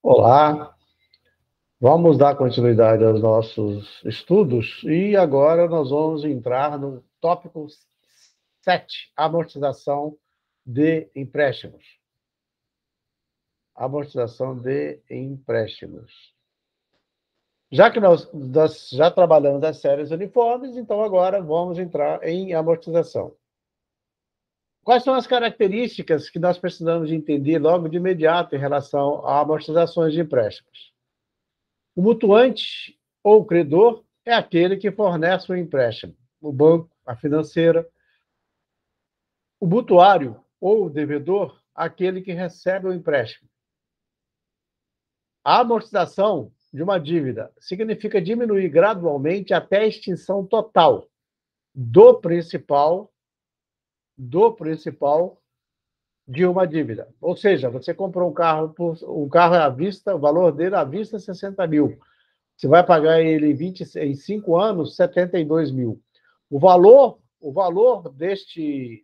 Olá, vamos dar continuidade aos nossos estudos e agora nós vamos entrar no tópico 7, amortização de empréstimos. Amortização de empréstimos. Já que nós já trabalhamos as séries uniformes, então agora vamos entrar em amortização. Quais são as características que nós precisamos de entender logo de imediato em relação a amortizações de empréstimos? O mutuante ou credor é aquele que fornece o empréstimo, o banco, a financeira. O mutuário ou devedor, aquele que recebe o empréstimo. A amortização de uma dívida significa diminuir gradualmente até a extinção total do principal de uma dívida. Ou seja, você comprou um carro à vista, o valor dele à vista é 60 mil. Você vai pagar ele em 5 anos, 72 mil. O valor deste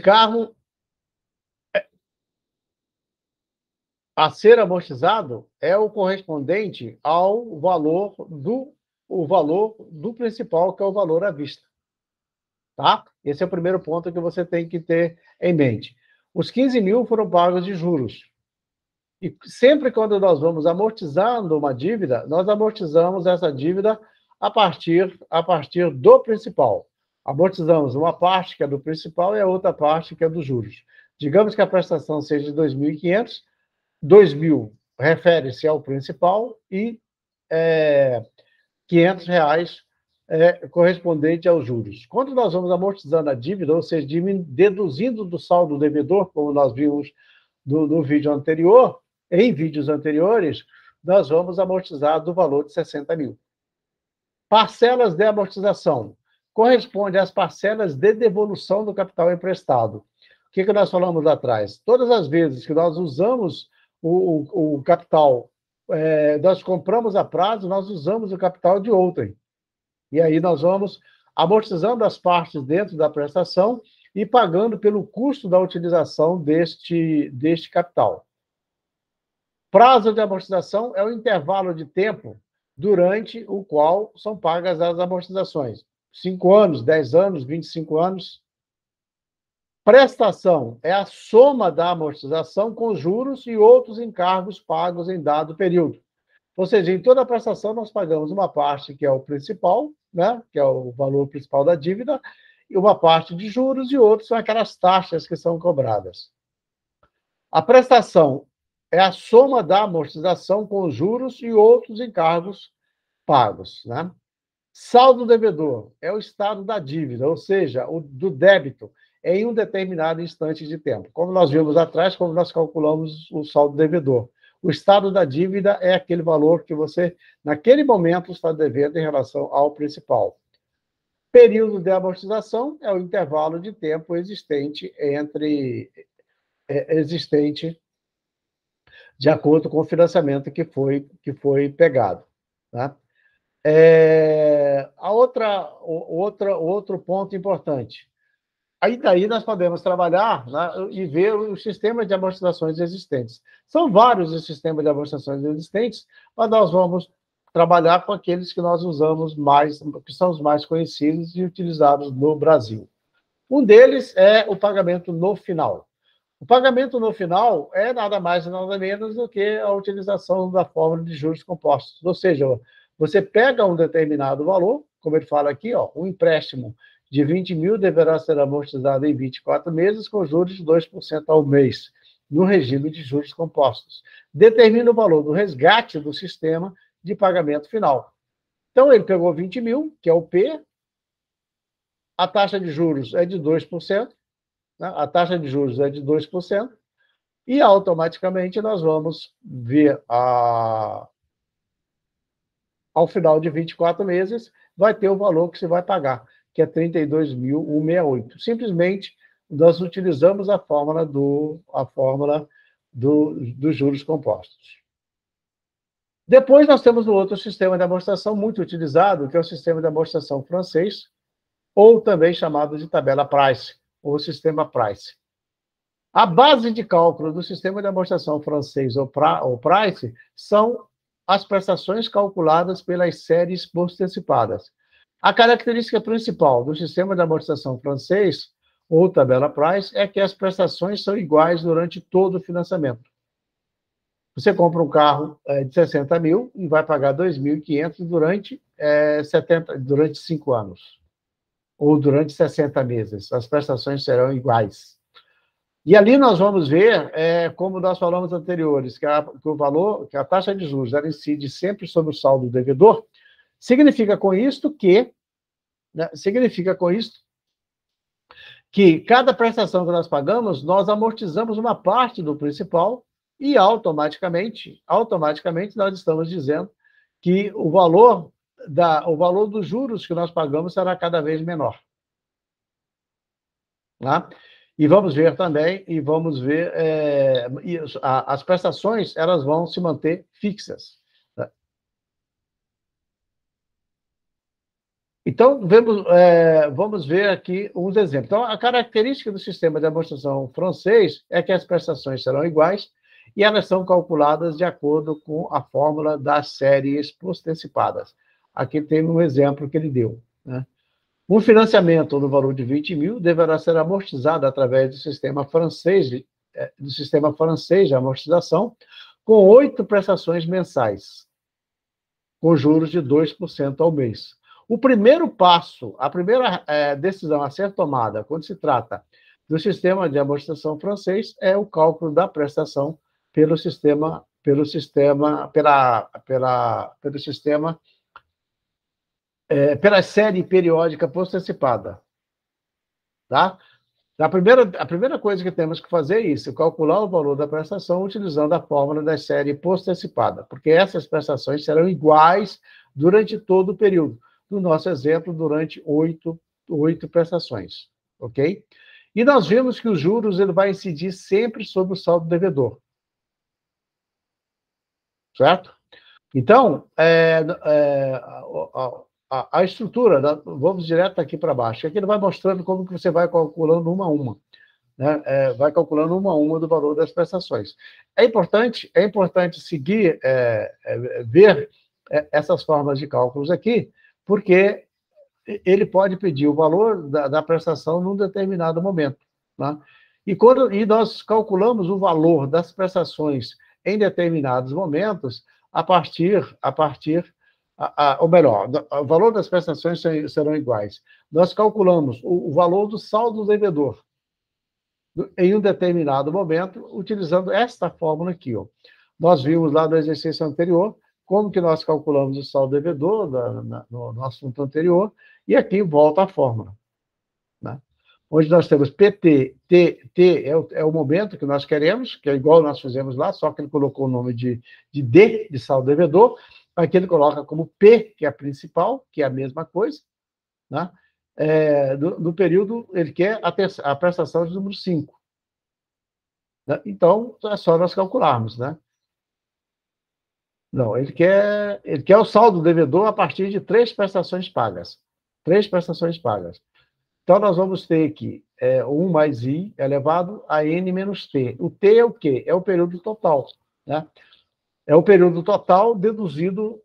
carro a ser amortizado é o correspondente ao valor do principal, que é o valor à vista. Tá? Esse é o primeiro ponto que você tem que ter em mente. Os 15 mil foram pagos de juros. E sempre quando nós vamos amortizando uma dívida, nós amortizamos essa dívida a partir do principal. Amortizamos uma parte que é do principal e a outra parte que é dos juros. Digamos que a prestação seja de 2.500, 2.000 refere-se ao principal e R$ 500 correspondente aos juros. Quando nós vamos amortizando a dívida, ou seja, deduzindo do saldo devedor, como nós vimos no vídeo anterior, em vídeos anteriores, nós vamos amortizar do valor de 60 mil. Parcelas de amortização. Corresponde às parcelas de devolução do capital emprestado. O que nós falamos lá atrás? Todas as vezes que nós usamos o capital, nós compramos a prazo, nós usamos o capital de outrem. E aí nós vamos amortizando as partes dentro da prestação e pagando pelo custo da utilização deste capital. Prazo de amortização é o intervalo de tempo durante o qual são pagas as amortizações. 5 anos, 10 anos, 25 anos. Prestação é a soma da amortização com juros e outros encargos pagos em dado período. Ou seja, em toda a prestação nós pagamos uma parte que é o principal, né, que é o valor principal da dívida, e uma parte de juros, e outros são aquelas taxas que são cobradas. A prestação é a soma da amortização com juros e outros encargos pagos, né? Saldo devedor é o estado da dívida, ou seja, do débito em um determinado instante de tempo. Como nós vimos atrás, como nós calculamos o saldo devedor. O estado da dívida é aquele valor que você, naquele momento, está devendo em relação ao principal. Período de amortização é o intervalo de tempo existente de acordo com o financiamento que foi pegado. Tá? Outro ponto importante. Aí daí nós podemos trabalhar, né, e ver os sistemas de amortizações existentes. São vários os sistemas de amortizações existentes, mas nós vamos trabalhar com aqueles que nós usamos mais, que são os mais conhecidos e utilizados no Brasil. Um deles é o pagamento no final. O pagamento no final é nada mais e nada menos do que a utilização da fórmula de juros compostos. Ou seja, você pega um determinado valor, como ele fala aqui, um empréstimo de 20 mil deverá ser amortizado em 24 meses com juros de 2% ao mês, no regime de juros compostos. Determina o valor do resgate do sistema de pagamento final. Então, ele pegou 20 mil, que é o P, a taxa de juros é de 2%, a taxa de juros é de 2%, e automaticamente nós vamos ver ao final de 24 meses, vai ter o valor que você vai pagar, que é 32.168. Simplesmente, nós utilizamos a fórmula dos juros compostos. Depois, nós temos um outro sistema de amortização muito utilizado, que é o sistema de amortização francês, ou também chamado de tabela Price, ou sistema Price. A base de cálculo do sistema de amortização francês, ou Price, são as prestações calculadas pelas séries post-antecipadas. A característica principal do sistema de amortização francês, ou tabela Price, é que as prestações são iguais durante todo o financiamento. Você compra um carro de 60 mil e vai pagar 2.500 durante 5 anos, ou durante 60 meses. As prestações serão iguais. E ali nós vamos ver, como nós falamos anteriores, que a taxa de juros ela incide sempre sobre o saldo devedor. Significa com isto que cada prestação que nós pagamos, nós amortizamos uma parte do principal e automaticamente nós estamos dizendo que o valor dos juros que nós pagamos será cada vez menor. Tá? E vamos ver também, as prestações elas vão se manter fixas. Tá? Então, vamos ver aqui uns exemplos. Então, a característica do sistema de amortização francês é que as prestações serão iguais e elas são calculadas de acordo com a fórmula das séries post-antecipadas. Aqui tem um exemplo que ele deu. Né? Um financiamento no valor de 20 mil deverá ser amortizado através do sistema francês de amortização, com 8 prestações mensais, com juros de 2% ao mês. O primeiro passo, a primeira decisão a ser tomada quando se trata do sistema de amortização francês é o cálculo da prestação pela série periódica post-antecipada. Tá? A primeira coisa que temos que fazer é isso, calcular o valor da prestação utilizando a fórmula da série post-antecipada, porque essas prestações serão iguais durante todo o período. No nosso exemplo, durante 8 prestações. Ok? E nós vimos que os juros ele vai incidir sempre sobre o saldo devedor. Certo? Então, a estrutura, vamos direto aqui para baixo. Aqui ele vai mostrando como que você vai calculando uma a uma. Né? Vai calculando uma a uma do valor das prestações. É importante seguir, ver essas formas de cálculos aqui, porque ele pode pedir o valor da prestação num determinado momento. Né? E nós calculamos o valor das prestações em determinados momentos ou melhor, o valor das prestações serão iguais. Nós calculamos o valor do saldo devedor em um determinado momento, utilizando esta fórmula aqui. Ó. Nós vimos lá no exercício anterior como que nós calculamos o saldo devedor no assunto anterior, e aqui volta a fórmula. Né? Onde nós temos PT, T é o momento que nós queremos, que é igual nós fizemos lá, só que ele colocou o nome de D, de saldo devedor. Aqui ele coloca como P, que é a principal, que é a mesma coisa. Né? No período, ele quer a prestação de número 5. Né? Então, é só nós calcularmos. Né? Não, ele quer o saldo devedor a partir de 3 prestações pagas. 3 prestações pagas. Então, nós vamos ter aqui 1 mais I elevado a N menos T. O T é o quê? É o período total. Né? É o período total deduzido,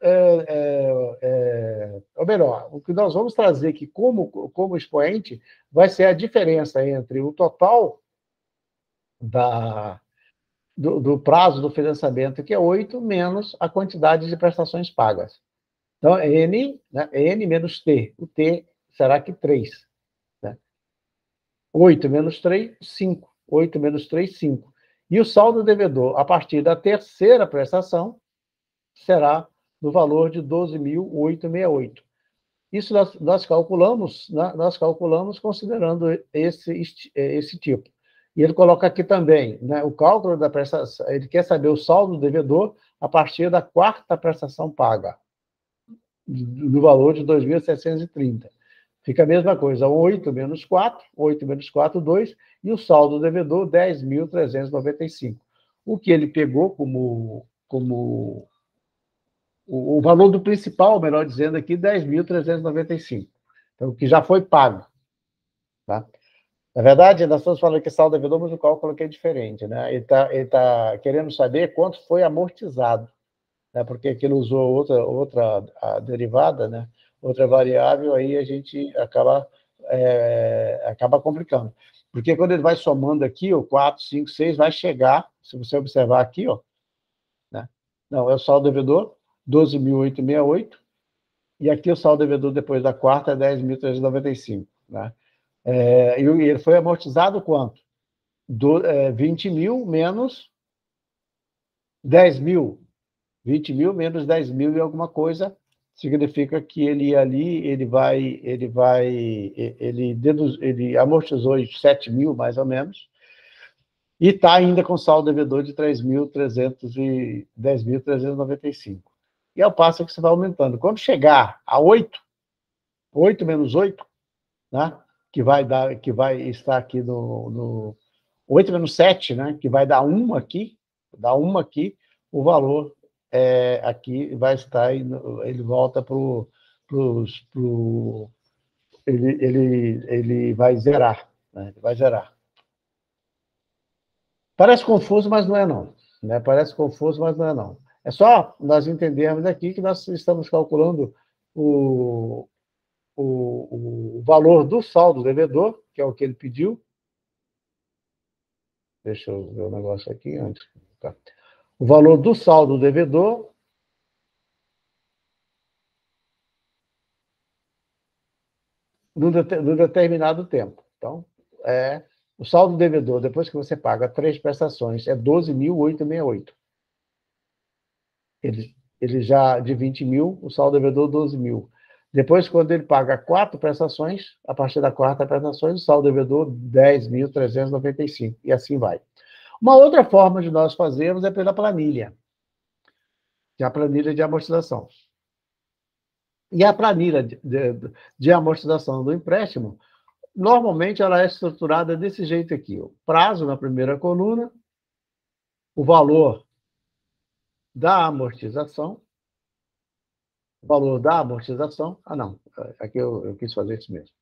ou melhor, o que nós vamos trazer aqui como expoente vai ser a diferença entre o total do prazo do financiamento, que é 8, menos a quantidade de prestações pagas. Então, N, né, N menos T. O T será que 3. Né? 8 menos 3, 5. 8 menos 3, 5. E o saldo devedor, a partir da terceira prestação, será no valor de 12.868. Isso nós calculamos, né? Nós calculamos considerando esse tipo. E ele coloca aqui também, né, o cálculo da prestação, ele quer saber o saldo devedor a partir da quarta prestação paga, no valor de 2.730. Fica a mesma coisa, 8 menos 4, 8 menos 4, 2, e o saldo devedor, 10.395. O que ele pegou como o valor do principal, melhor dizendo aqui, 10.395. Então, o que já foi pago. Tá? Na verdade, nós estamos falando que saldo devedor, mas o cálculo aqui é diferente, né? Ele tá querendo saber quanto foi amortizado, né? Porque aqui ele usou outra a derivada, né? Outra variável, aí a gente acaba complicando. Porque quando ele vai somando aqui, o 4, 5, 6, vai chegar, se você observar aqui, ó, né? Não, é o saldo devedor, 12.868, e aqui o saldo devedor depois da quarta é 10.395, né? E ele foi amortizado quanto? 20 mil menos 10 mil. 20 mil menos 10 mil e alguma coisa significa que ele ali, ele amortizou 7 mil, mais ou menos, e está ainda com saldo devedor de 10.395. E ao passo que você vai aumentando. Quando chegar a 8, 8 menos 8, né? Que vai estar aqui no 8 menos 7, né? Que vai dar 1 aqui, o valor aqui vai estar, ele volta para o. Ele vai zerar, né? Ele vai zerar. Parece confuso, mas não é não. Né? Parece confuso, mas não é não. É só nós entendermos aqui que nós estamos calculando o, o valor do saldo devedor, que é o que ele pediu. Deixa eu ver o negócio aqui antes. Tá. O valor do saldo devedor num determinado tempo. Então, o saldo devedor, depois que você paga 3 prestações, é 12.868. Ele já, de 20 mil, o saldo devedor 12 mil. Depois, quando ele paga 4 prestações, a partir da quarta prestação, o saldo devedor 10.395. E assim vai. Uma outra forma de nós fazermos é pela planilha, que é a planilha de amortização. E a planilha de amortização do empréstimo, normalmente ela é estruturada desse jeito aqui: o prazo na primeira coluna, o valor da amortização, Ah, não, aqui eu quis fazer isso mesmo.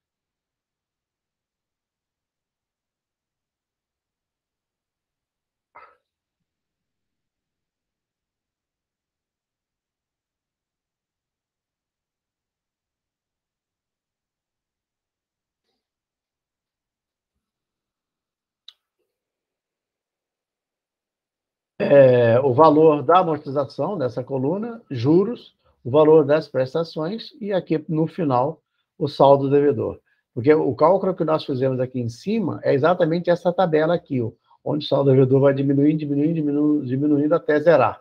O valor da amortização dessa coluna, juros, o valor das prestações e aqui no final o saldo devedor. Porque o cálculo que nós fizemos aqui em cima é exatamente essa tabela aqui, ó, onde o saldo devedor vai diminuindo até zerar.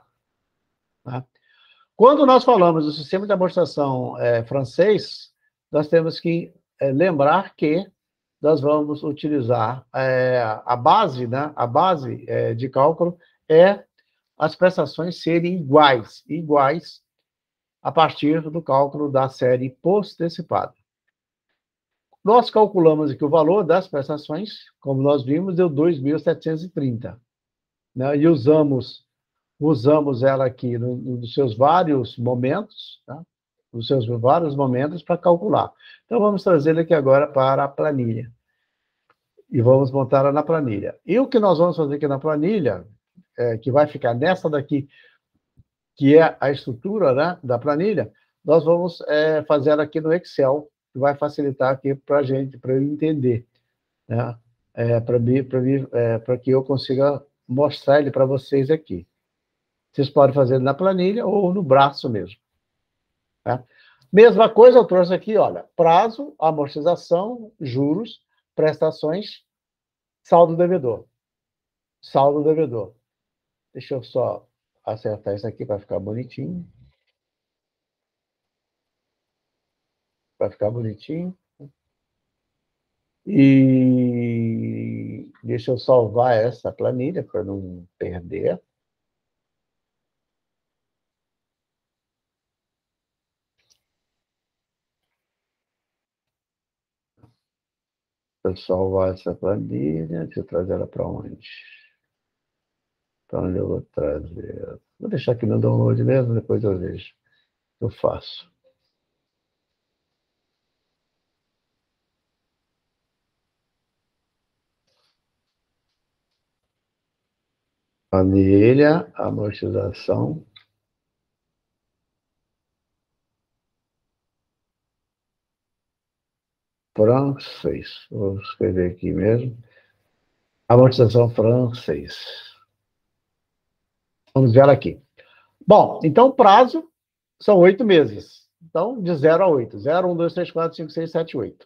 Tá? Quando nós falamos do sistema de amortização francês, nós temos que lembrar que nós vamos utilizar a base, né? A base de cálculo é as prestações serem iguais a partir do cálculo da série postecipada. Nós calculamos aqui o valor das prestações, como nós vimos, deu 2.730, né? E usamos ela aqui nos seus vários momentos, tá? Nos seus vários momentos para calcular. Então, vamos trazer aqui agora para a planilha. E vamos montá-la na planilha. E o que nós vamos fazer aqui na planilha, que vai ficar nessa daqui, que é a estrutura, né, da planilha, nós vamos fazer ela aqui no Excel, que vai facilitar aqui para a gente, para eu entender, né? Para que eu consiga mostrar ele para vocês aqui. Vocês podem fazer na planilha ou no braço mesmo. Tá? Mesma coisa eu trouxe aqui, olha, prazo, amortização, juros, prestações, saldo devedor. Saldo devedor. Deixa eu só acertar isso aqui para ficar bonitinho. Para ficar bonitinho. E deixa eu salvar essa planilha para não perder. Deixa eu salvar essa planilha. Deixa eu trazer ela para onde? Para onde eu vou trazer? Vou deixar aqui no download mesmo, depois eu vejo. Eu faço. Planilha, amortização. Francês. Vou escrever aqui mesmo. Amortização francês. Vamos ver ela aqui. Bom, então o prazo são 8 meses. Então, de 0 a 8. 0, 1, 2, 3, 4, 5, 6, 7, 8.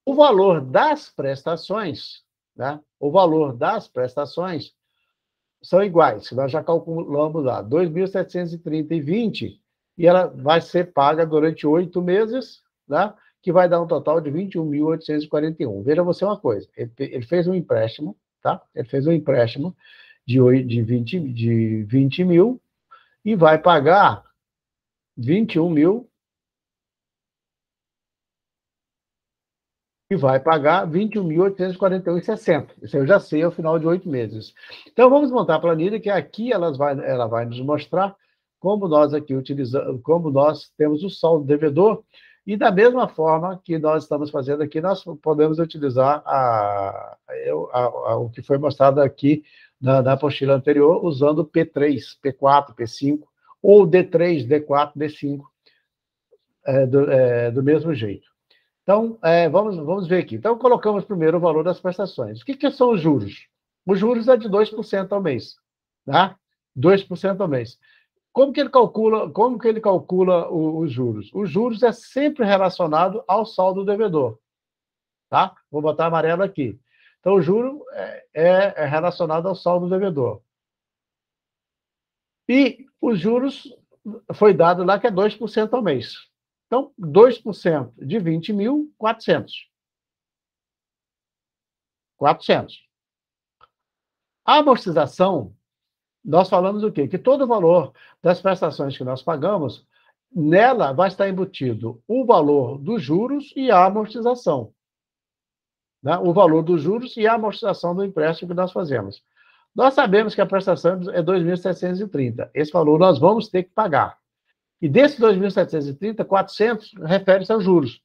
O valor das prestações, né? O valor das prestações são iguais. Nós já calculamos lá, 2.730,20, e ela vai ser paga durante 8 meses, né? Que vai dar um total de 21.841. Veja você uma coisa, ele fez um empréstimo, tá? Ele fez um empréstimo de 20 mil e vai pagar 21 mil e vai pagar 21.841,60. Isso eu já sei ao final de 8 meses. Então, vamos montar a planilha, que aqui ela vai nos mostrar como nós aqui utilizamos, como nós temos o saldo devedor, e da mesma forma que nós estamos fazendo aqui, nós podemos utilizar o que foi mostrado aqui na apostila anterior, usando P3, P4, P5, ou D3, D4, D5, do mesmo jeito. Então, vamos ver aqui. Então, colocamos primeiro o valor das prestações. O que são os juros? Os juros é de 2% ao mês. Tá? 2% ao mês. Como que ele calcula os juros? Os juros é sempre relacionado ao saldo devedor. Tá? Vou botar amarelo aqui. Então, o juro é relacionado ao saldo devedor. E os juros foi dado lá que é 2% ao mês. Então, 2% de 20 mil, 400. 400. A amortização, nós falamos o quê? Que todo o valor das prestações que nós pagamos, nela vai estar embutido o valor dos juros e a amortização. Né? O valor dos juros e a amortização do empréstimo que nós fazemos. Nós sabemos que a prestação é 2.730. Esse valor nós vamos ter que pagar. E desses 2.730, 400 refere-se aos juros.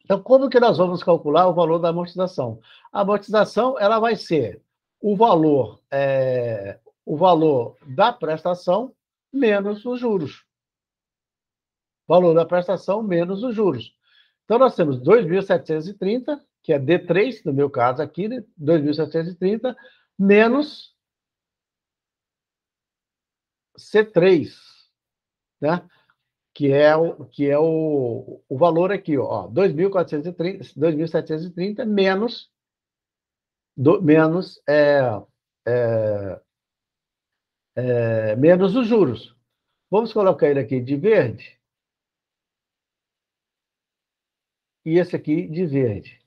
Então, como que nós vamos calcular o valor da amortização? A amortização ela vai ser o valor da prestação menos os juros. Valor da prestação menos os juros. Então, nós temos 2.730, que é D3, no meu caso aqui, né? 2.730, menos C3, né? Que é o valor aqui, ó, 2.730 menos os juros. Vamos colocar ele aqui de verde e esse aqui de verde.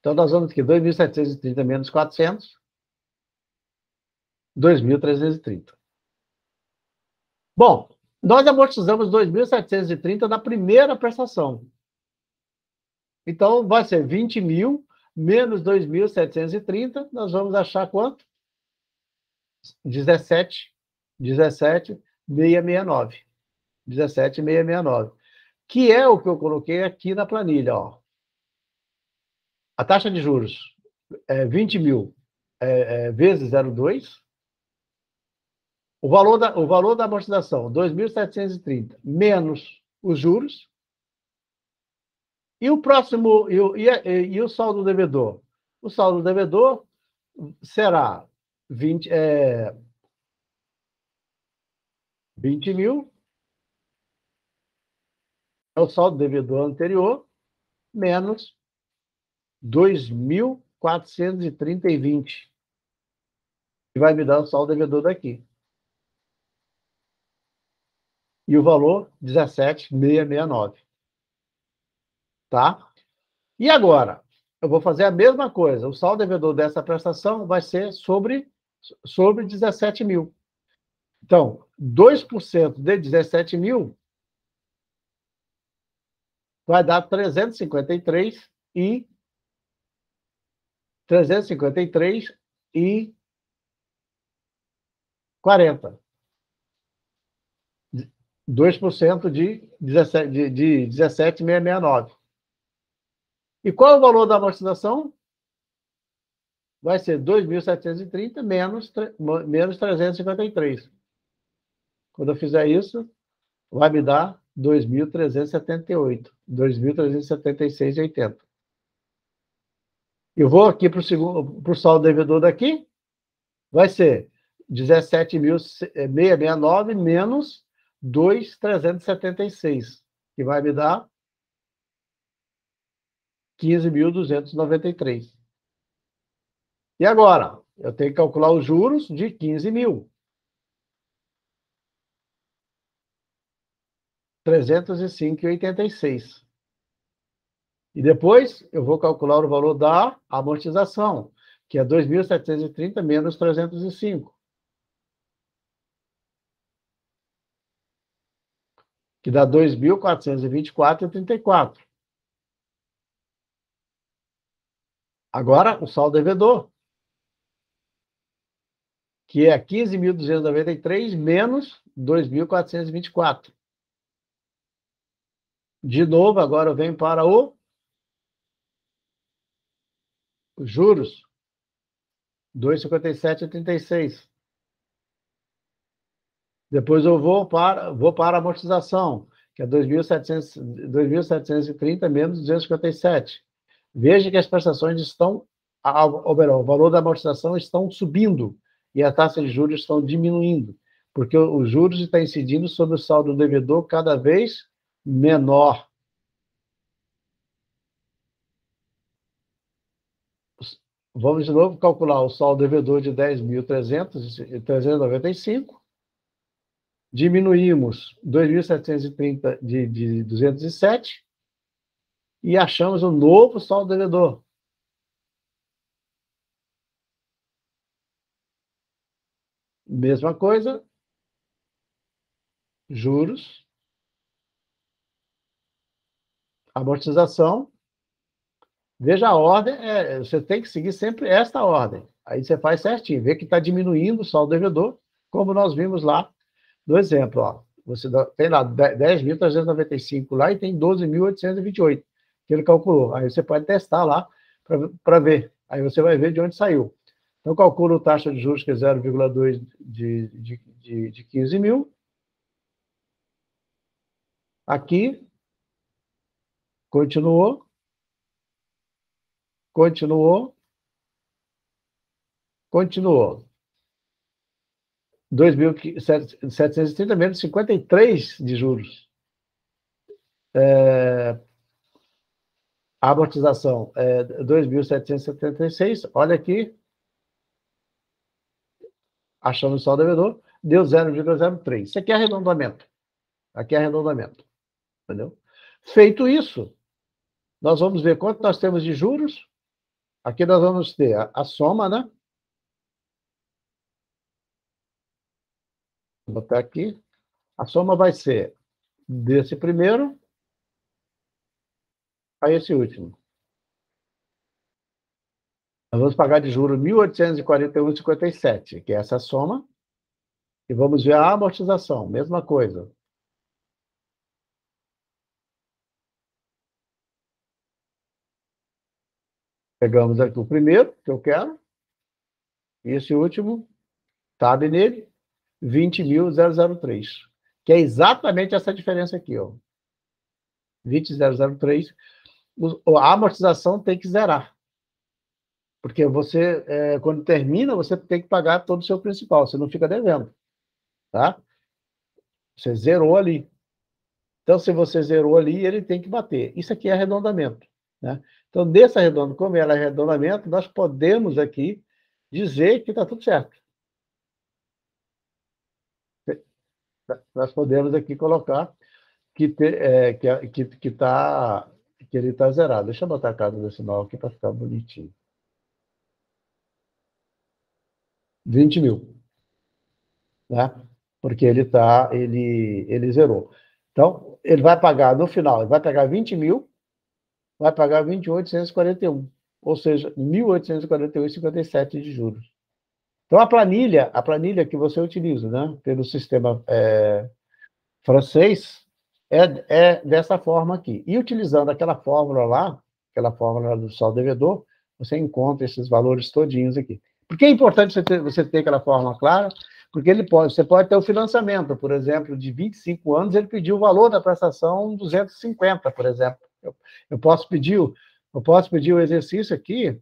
Então, nós vamos aqui, 2.730 menos 400, 2.330. Bom, nós amortizamos 2.730 na primeira prestação. Então, vai ser 20 mil menos 2.730, nós vamos achar quanto? 17.669. 17.669. Que é o que eu coloquei aqui na planilha. Ó. A taxa de juros é 20 mil vezes 0,2. O valor da amortização, 2.730, menos os juros. E o próximo, e o saldo devedor? O saldo devedor será 20 mil, é o saldo devedor anterior, menos 2.430,20. Que vai me dar o saldo devedor daqui. E o valor, 17.669. Tá? E agora? Eu vou fazer a mesma coisa. O saldo devedor dessa prestação vai ser sobre 17 mil. Então, 2% de 17 mil vai dar 353 e 40. 2% de 17.669. E qual é o valor da amortização? vai ser 2.730 menos 353. Quando eu fizer isso, vai me dar 2.378, 2.376,80. Eu vou aqui para o saldo devedor daqui, vai ser 17.669 menos 2.376, que vai me dar 15.293. E agora? Eu tenho que calcular os juros de 15 mil. 305,86. E depois eu vou calcular o valor da amortização, que é 2.730 menos 305. Que dá 2.424,34. Agora, o saldo devedor, que é 15.293 menos 2.424. De novo, agora eu venho para os juros, 257,36. Depois eu vou para a amortização, que é 2.730 menos 257. Veja que as prestações estão, ou melhor, o valor da amortização estão subindo e a taxa de juros estão diminuindo, porque os juros estão incidindo sobre o saldo do devedor cada vez menor. Vamos de novo calcular o saldo devedor de 10.395. Diminuímos 2.730 de 207 e achamos um novo saldo devedor. Mesma coisa, juros, amortização. Veja a ordem, você tem que seguir sempre esta ordem. Aí você faz certinho, vê que está diminuindo o saldo devedor, como nós vimos lá no exemplo. Ó. Você tem lá 10.395 lá e tem 12.828 que ele calculou. Aí você pode testar lá para ver. Aí você vai ver de onde saiu. Então, calculo taxa de juros, que é 0,2 de 15 mil. Aqui, continuou. 2.730 menos 53 de juros. A amortização é 2.776. Olha aqui. Achamos o saldo devedor. Deu 0,03. Isso aqui é arredondamento. Aqui é arredondamento. Entendeu? Feito isso, nós vamos ver quanto nós temos de juros. Aqui nós vamos ter a soma, né? Vou botar aqui. A soma vai ser desse primeiro a esse último. Nós vamos pagar de juros 1.841,57, que é essa soma. E vamos ver a amortização, mesma coisa. Pegamos aqui o primeiro, que eu quero, e esse último, cabe nele, 20.003, que é exatamente essa diferença aqui, ó. 20.003. A amortização tem que zerar. Porque você, quando termina, você tem que pagar todo o seu principal, você não fica devendo. Tá? Você zerou ali. Então, se você zerou ali, ele tem que bater. Isso aqui é arredondamento. Né? Então, desse arredondamento, como ela é arredondamento, nós podemos aqui dizer que está tudo certo. Nós podemos aqui colocar que ele está zerado. Deixa eu botar a casa decimal aqui para ficar bonitinho. 20 mil. Né? Porque ele zerou. Então, ele vai pagar, no final, ele vai pagar 20 mil, vai pagar 20.841, ou seja, 1.841,57 de juros. Então, a planilha que você utiliza, né, pelo sistema francês, é dessa forma aqui. E utilizando aquela fórmula lá do saldo devedor, você encontra esses valores todinhos aqui. Por que é importante você ter aquela fórmula clara? Porque você pode ter o financiamento, por exemplo, de 25 anos, ele pediu o valor da prestação 250, por exemplo. Eu posso pedir o exercício aqui,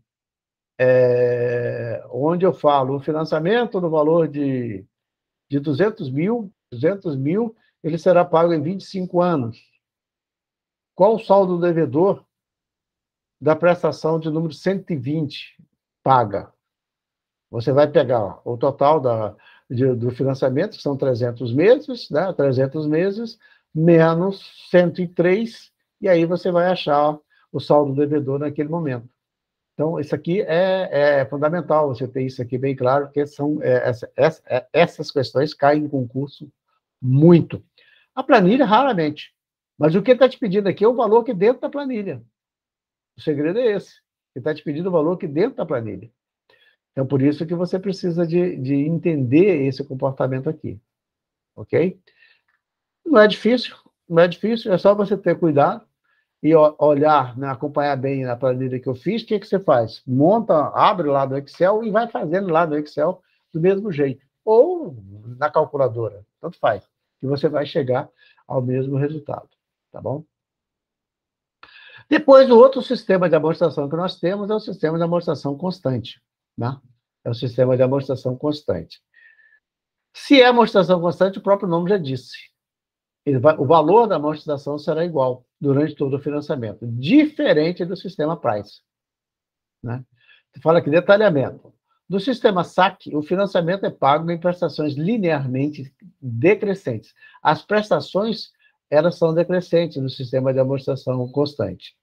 onde eu falo o financiamento no valor de 200 mil, ele será pago em 25 anos. Qual o saldo do devedor da prestação de número 120 paga? Você vai pegar o total do financiamento, que são 300 meses, né? 300 meses, menos 103, e aí você vai achar o saldo do devedor naquele momento. Então, isso aqui é fundamental, você ter isso aqui bem claro, porque essas questões caem em concurso muito. A planilha, raramente. Mas o que ele está te pedindo aqui é o valor que dentro da planilha. O segredo é esse. Ele está te pedindo o valor que dentro da planilha. Então, por isso que você precisa de entender esse comportamento aqui. Ok? Não é difícil, não é difícil, é só você ter cuidado e olhar, né, acompanhar bem na planilha que eu fiz. O que você faz? Monta, abre lá no Excel e vai fazendo lá no Excel do mesmo jeito. Ou na calculadora, tanto faz. E você vai chegar ao mesmo resultado. Tá bom? Depois, o outro sistema de amortização que nós temos é o sistema de amortização constante. Né? É o sistema de amortização constante. Se é amortização constante, o próprio nome já disse. O valor da amortização será igual durante todo o financiamento, diferente do sistema Price. Né? Fala aqui, detalhamento. No sistema SAC, o financiamento é pago em prestações linearmente decrescentes. As prestações, elas são decrescentes no sistema de amortização constante,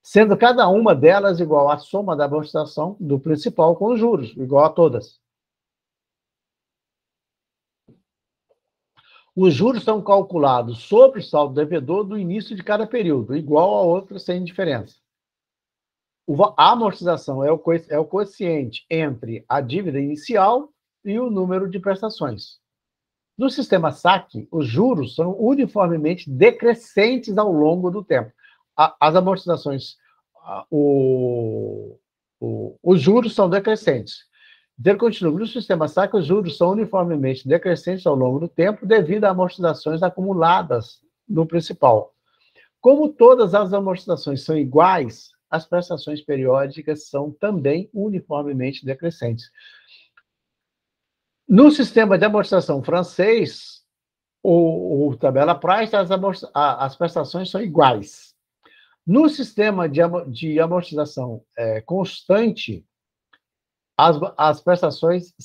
sendo cada uma delas igual à soma da amortização do principal com os juros, igual a todas. Os juros são calculados sobre o saldo devedor do início de cada período, igual a outra, sem diferença. A amortização é o quociente entre a dívida inicial e o número de prestações. No sistema SAC, os juros são uniformemente decrescentes ao longo do tempo. As amortizações, os juros são decrescentes. Ele continua, no sistema SAC, os juros são uniformemente decrescentes ao longo do tempo devido a amortizações acumuladas no principal. Como todas as amortizações são iguais, as prestações periódicas são também uniformemente decrescentes. No sistema de amortização francês, o tabela Price, as prestações são iguais. No sistema de amortização constante, as prestações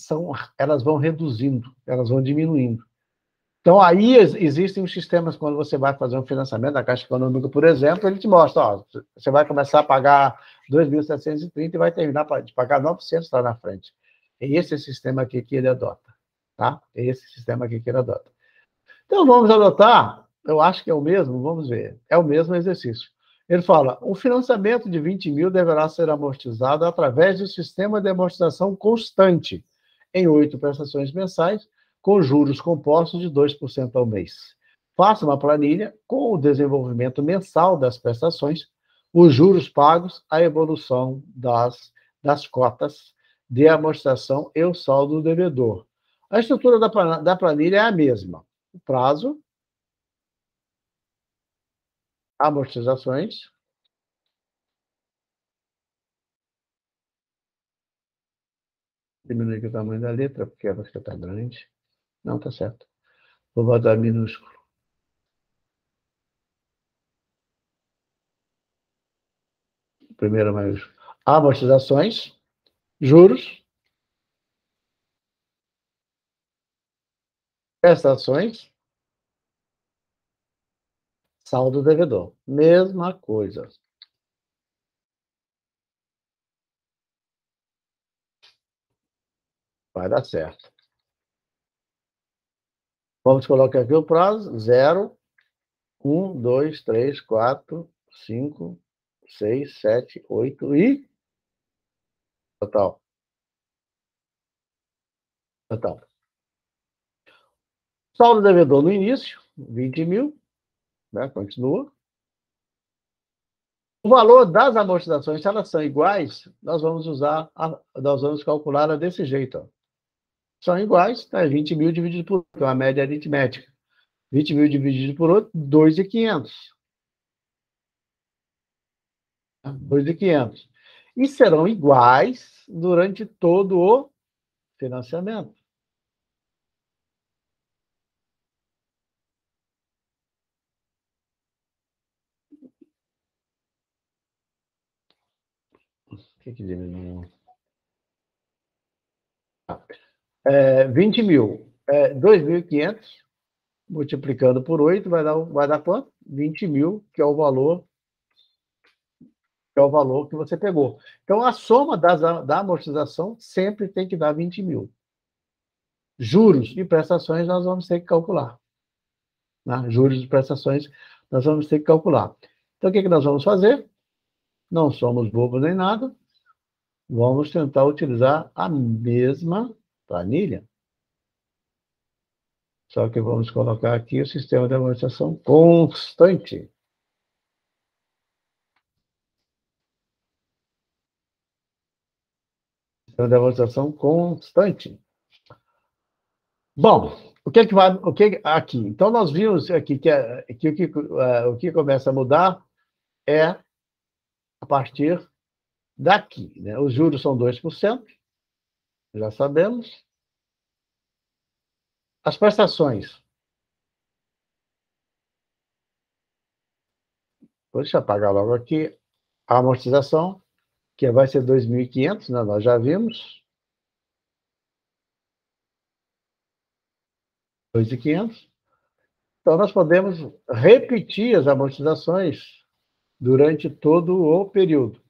elas vão reduzindo, elas vão diminuindo. Então, aí existem os sistemas, quando você vai fazer um financiamento da Caixa Econômica, por exemplo, ele te mostra, ó, você vai começar a pagar 2.730 e vai terminar de pagar 900 lá na frente. É esse sistema aqui que ele adota. Tá? É esse sistema aqui que ele adota. Então, vamos adotar, eu acho que é o mesmo, vamos ver, é o mesmo exercício. Ele fala, o financiamento de 20 mil deverá ser amortizado através do sistema de amortização constante, em 8 prestações mensais, com juros compostos de 2% ao mês. Faça uma planilha com o desenvolvimento mensal das prestações, os juros pagos, a evolução das cotas de amortização e o saldo do devedor. A estrutura da planilha é a mesma. O prazo, amortizações, diminuir aqui o tamanho da letra, porque ela está grande. Não, está certo. Vou botar minúsculo. Primeiro maiúsculo. Amortizações, juros, prestações, saldo devedor. Mesma coisa. Vai dar certo. Vamos colocar aqui o prazo: 0, 1, 2, 3, 4, 5, 6, 7, 8 e total. Total. Saldo devedor no início, 20 mil, né? Continua. O valor das amortizações, se elas são iguais, nós vamos calcular desse jeito. Ó. São iguais, tá? 20 mil dividido por 8, uma média aritmética. 20 mil dividido por 8, 2.500. 2.500. E serão iguais durante todo o financiamento. O que diminuiu? 20 mil. 2.500 multiplicando por 8 vai dar quanto? 20 mil, que é o valor que você pegou. Então, a soma da amortização sempre tem que dar 20 mil. Juros e prestações nós vamos ter que calcular. Né? Juros e prestações nós vamos ter que calcular. Então, o que nós vamos fazer? Não somos bobos nem nada. Vamos tentar utilizar a mesma planilha. Só que vamos colocar aqui o sistema de amortização constante. Sistema de amortização constante. Bom, aqui? Então, nós vimos aqui que o que começa a mudar é a partir daqui. Né? Os juros são 2%, já sabemos. As prestações. Deixa eu apagar logo aqui. A amortização, que vai ser 2.500, né? Nós já vimos. 2.500. Então, nós podemos repetir as amortizações durante todo o período.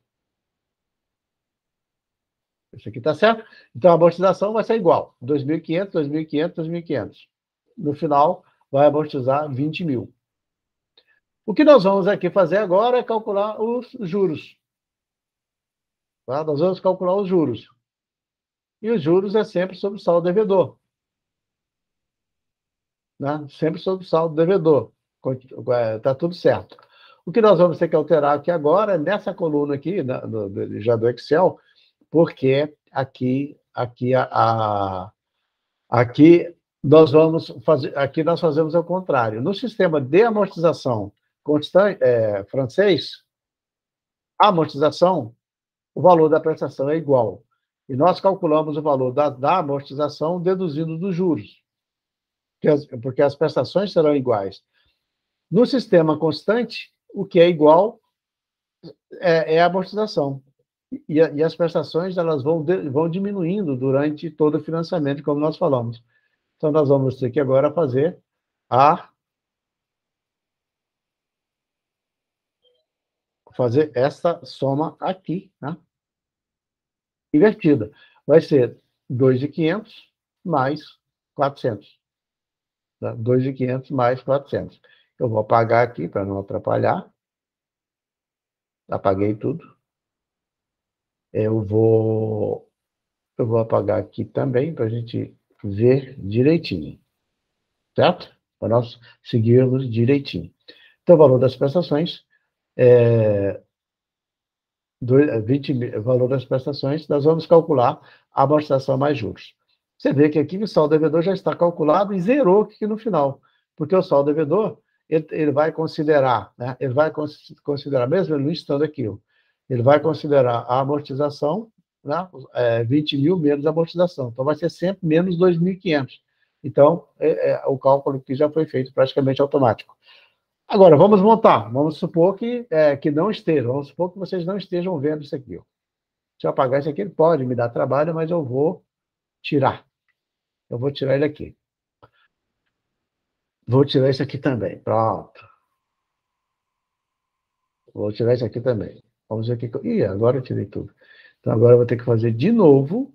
Isso aqui está certo? Então, a amortização vai ser igual. 2.500, 2.500, 2.500. No final, vai amortizar 20 mil. O que nós vamos aqui fazer agora é calcular os juros. Tá? Nós vamos calcular os juros. E os juros é sempre sobre o saldo devedor. Né? Sempre sobre o saldo devedor. Está tudo certo. O que nós vamos ter que alterar aqui agora é nessa coluna aqui, já do Excel, porque aqui nós fazemos o contrário. No sistema de amortização constante, francês, a amortização, o valor da prestação é igual. E nós calculamos o valor da amortização deduzindo dos juros, porque as prestações serão iguais. No sistema constante, o que é igual é a amortização. E as prestações elas vão diminuindo durante todo o financiamento, como nós falamos. Então, nós vamos ter que agora fazer essa soma aqui, né? Invertida. Vai ser 2.500 mais 400. Tá? 2.500 mais 400. Eu vou apagar aqui para não atrapalhar. Apaguei tudo. Eu vou apagar aqui também para a gente ver direitinho. Certo? Para nós seguirmos direitinho. Então, o valor das prestações valor das prestações, nós vamos calcular a amortização mais juros. Você vê que aqui o saldo devedor já está calculado e zerou aqui no final, porque o saldo devedor, ele vai considerar, né? Ele vai considerar, mesmo ele não estando aqui, ele vai considerar a amortização, né? 20 mil menos a amortização. Então, vai ser sempre menos 2.500. Então, o cálculo que já foi feito praticamente automático. Agora, vamos montar. Vamos supor que não estejam. Vamos supor que vocês não estejam vendo isso aqui. Ó. Se eu apagar isso aqui, ele pode me dar trabalho, mas eu vou tirar. Eu vou tirar ele aqui. Vou tirar isso aqui também. Pronto. Vou tirar isso aqui também. Vamos ver o que... Ih, agora eu tirei tudo. Então, agora eu vou ter que fazer de novo.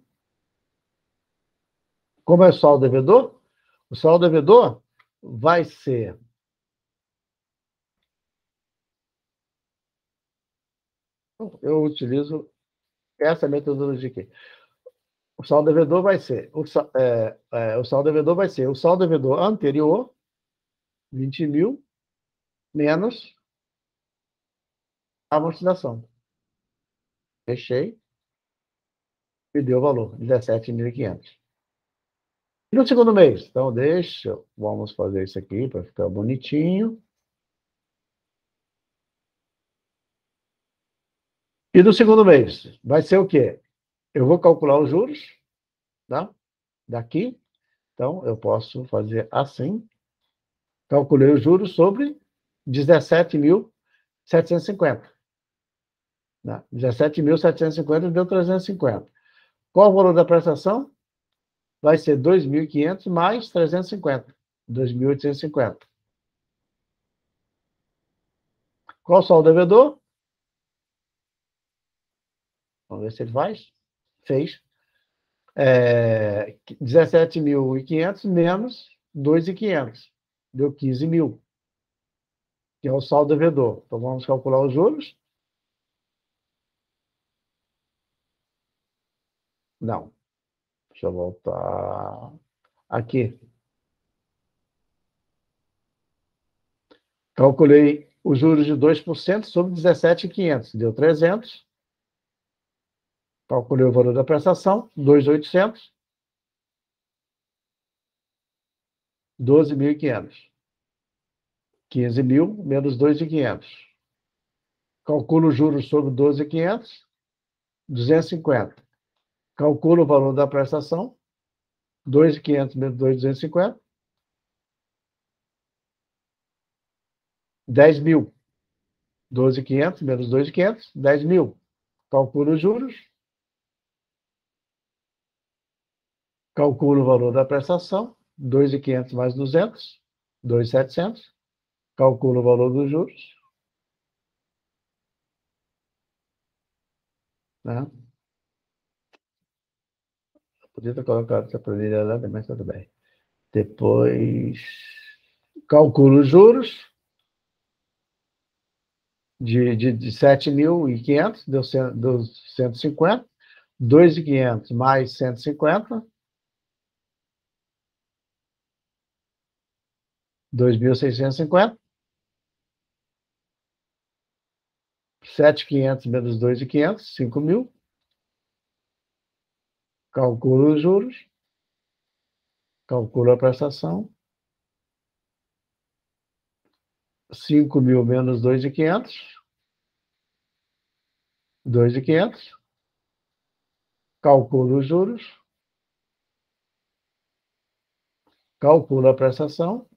Como é o saldo devedor? O saldo devedor vai ser... Eu utilizo essa metodologia aqui. O saldo devedor vai ser o saldo devedor anterior, 20 mil, menos a amortização. Fechei e deu o valor, 17.500. E no segundo mês? Então, vamos fazer isso aqui para ficar bonitinho. E no segundo mês, vai ser o quê? Eu vou calcular os juros, tá? Daqui. Então, eu posso fazer assim. Calculei os juros sobre 17.750. Né? 17.750 deu 350. Qual o valor da prestação? Vai ser 2.500 mais 350. 2.850. Qual só o devedor? Vamos ver se ele faz. Fez. 17.500 menos 2.500. Deu 15.000, que é o saldo devedor. Então, vamos calcular os juros? Não. Deixa eu voltar aqui. Calculei os juros de 2% sobre 17.500. Deu 300. Calculei o valor da prestação, 2.800. 12.500. 15.000 menos 2.500. Calculo os juros sobre 12.500. 250. Calculo o valor da prestação, 2.500 menos 2.250. 10.000. 12.500 menos 2.500. 10.000. Calculo os juros. Calculo o valor da prestação, 2.500 mais 200. 2.700. Calculo o valor dos juros. Né? Podia ter colocado essa planilha lá, mas tudo bem. Depois, calculo os juros de 7.500, deu 150. 2.500 mais 150. 2.650. 7.500 menos 2.500, 5.000. Calculo os juros. Calculo a prestação. 5.000 menos 2.500. 2.500. Calculo os juros. Calculo a prestação.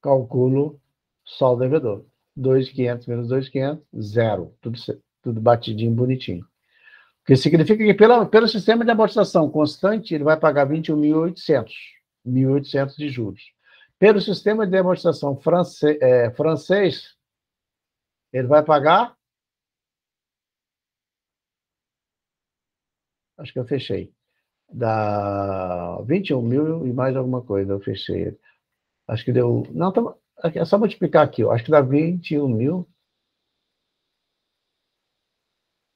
Calculo só o devedor. 2.500 menos 2.500, zero. Tudo batidinho, bonitinho. O que significa que pelo sistema de amortização constante, ele vai pagar 21.800. 1.800 de juros. Pelo sistema de amortização francês, ele vai pagar... Acho que eu fechei. Dá 21.000 e mais alguma coisa, eu fechei. Acho que deu... Não, é só multiplicar aqui. Acho que dá 21.000.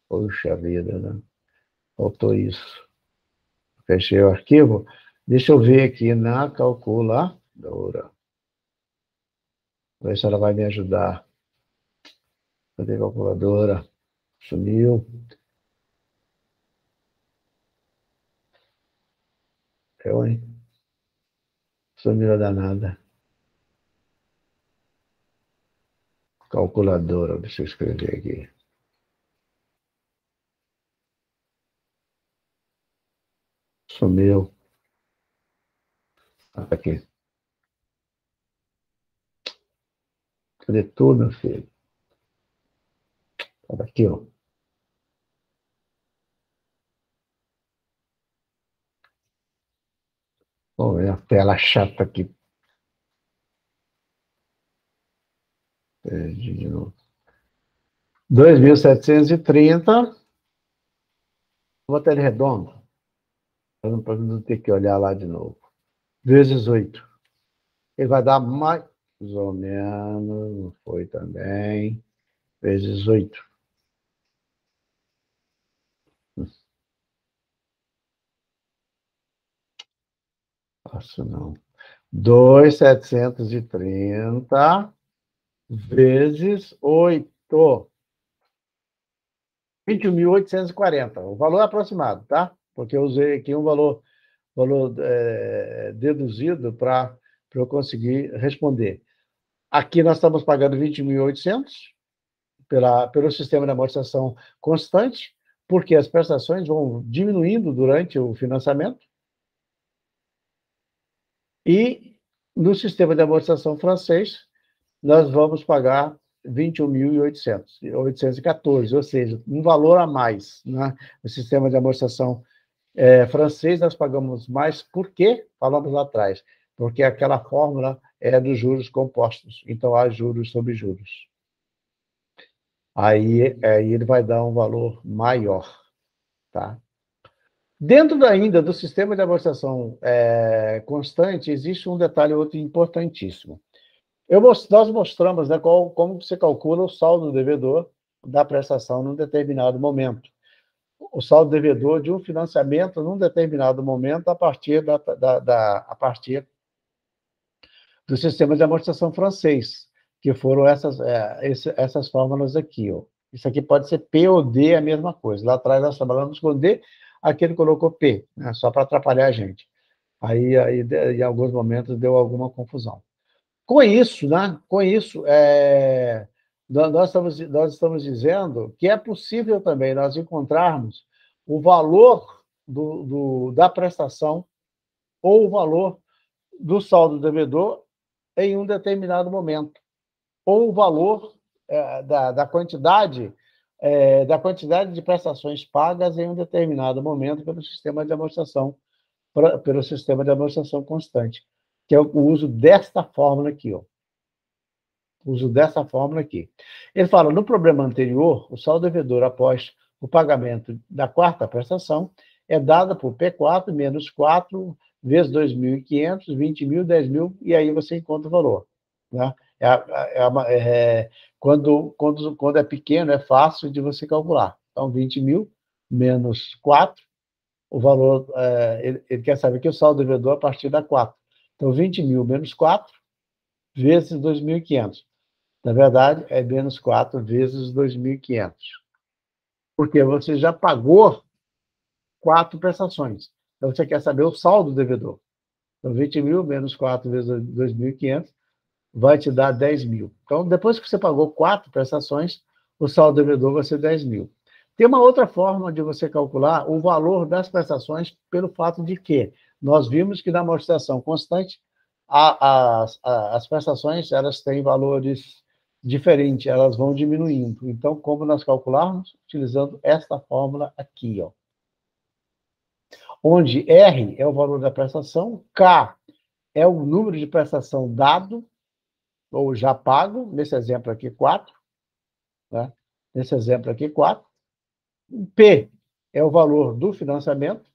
Poxa vida, né? Faltou isso. Fechei o arquivo. Deixa eu ver aqui na calculadora. Ver se ela vai me ajudar. Cadê a calculadora? Sumiu. Eu, hein? Sumiu a danada. Calculadora, deixa eu escrever aqui. Sumiu. Ah, tá aqui. Cadê tu, meu filho? Tá aqui, ó. Vamos ver a tela chata aqui. Perdi de novo. 2.730. Vou até ele redondo. Para não ter que olhar lá de novo. Vezes 8. Ele vai dar mais ou menos, não foi também, vezes 8. Faço não. 2.730 vezes 8. 21.840. O valor é aproximado, tá? Porque eu usei aqui um valor deduzido para eu conseguir responder. Aqui nós estamos pagando 20.800 pelo sistema de amortização constante, porque as prestações vão diminuindo durante o financiamento. E no sistema de amortização francês, nós vamos pagar 21.814, ou seja, um valor a mais. Né? No sistema de amortização francês, nós pagamos mais, por quê? Falamos lá atrás, porque aquela fórmula é dos juros compostos, então há juros sobre juros. Aí ele vai dar um valor maior. Tá? Dentro ainda do sistema de amortização constante, existe um detalhe outro importantíssimo. Nós mostramos, né, como você calcula o saldo devedor da prestação num determinado momento. O saldo devedor de um financiamento num determinado momento a partir do sistema de amortização francês, que foram essas fórmulas aqui. Ó. Isso aqui pode ser P ou D, é a mesma coisa. Lá atrás nós trabalhamos com D, aqui ele colocou P, né, só para atrapalhar a gente. Aí, em alguns momentos, deu alguma confusão. Com isso, né? Com isso, nós estamos dizendo que é possível também nós encontrarmos o valor da prestação ou o valor do saldo devedor em um determinado momento, ou o valor da quantidade de prestações pagas em um determinado momento pelo sistema de amortização constante, que é o uso desta fórmula aqui, ó. Uso dessa fórmula aqui. Ele fala, no problema anterior, o saldo devedor após o pagamento da quarta prestação é dado por P4 menos 4 vezes 2.500, 20.000, 10.000, e aí você encontra o valor. Né? Quando é pequeno, é fácil de você calcular. Então, 20.000 menos 4, o valor, ele quer saber que o saldo devedor a partir da 4. Então, 20.000 menos 4 vezes 2.500. Na verdade, é menos 4 vezes 2.500. Porque você já pagou 4 prestações. Então, você quer saber o saldo devedor. Então, 20.000 menos 4 vezes 2.500 vai te dar 10.000. Então, depois que você pagou 4 prestações, o saldo devedor vai ser 10.000. Tem uma outra forma de você calcular o valor das prestações pelo fato de que nós vimos que na amortização constante, as prestações elas têm valores diferentes, elas vão diminuindo. Então, como nós calcularmos? Utilizando esta fórmula aqui, ó. Onde R é o valor da prestação, K é o número de prestação dado, ou já pago, nesse exemplo aqui, 4. Né? Nesse exemplo aqui, 4. P é o valor do financiamento,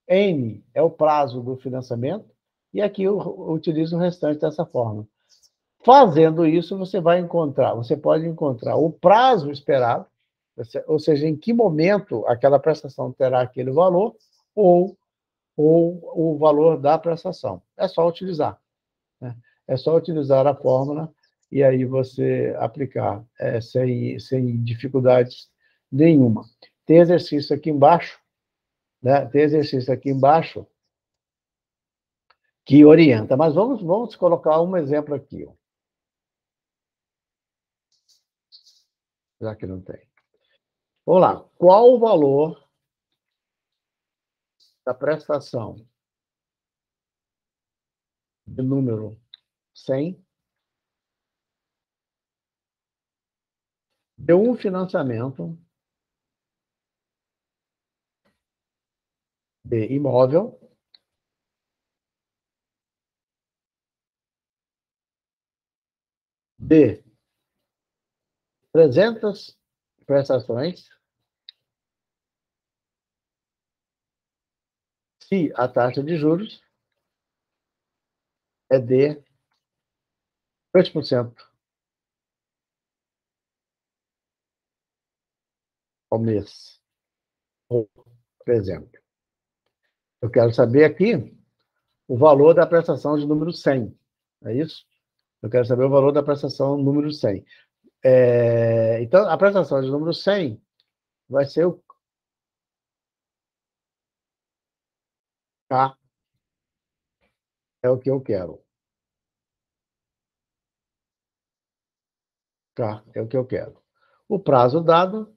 N é o prazo do financiamento, e aqui eu utilizo o restante dessa forma. Fazendo isso, você pode encontrar o prazo esperado, ou seja, em que momento aquela prestação terá aquele valor, ou o valor da prestação. É só utilizar. Né? É só utilizar a fórmula e aí você aplicar sem dificuldades nenhuma. Tem exercício aqui embaixo, né? Tem exercício aqui embaixo que orienta. Mas vamos colocar um exemplo aqui. Ó. Já que não tem. Vamos lá. Qual o valor da prestação de número 100 de um financiamento de imóvel de 300 prestações se a taxa de juros é de 2% ao mês, por exemplo. Eu quero saber aqui o valor da prestação de número 100, é isso? Eu quero saber o valor da prestação número 100. Então, a prestação de número 100 vai ser o K, é o que eu quero. K é o que eu quero. O prazo dado,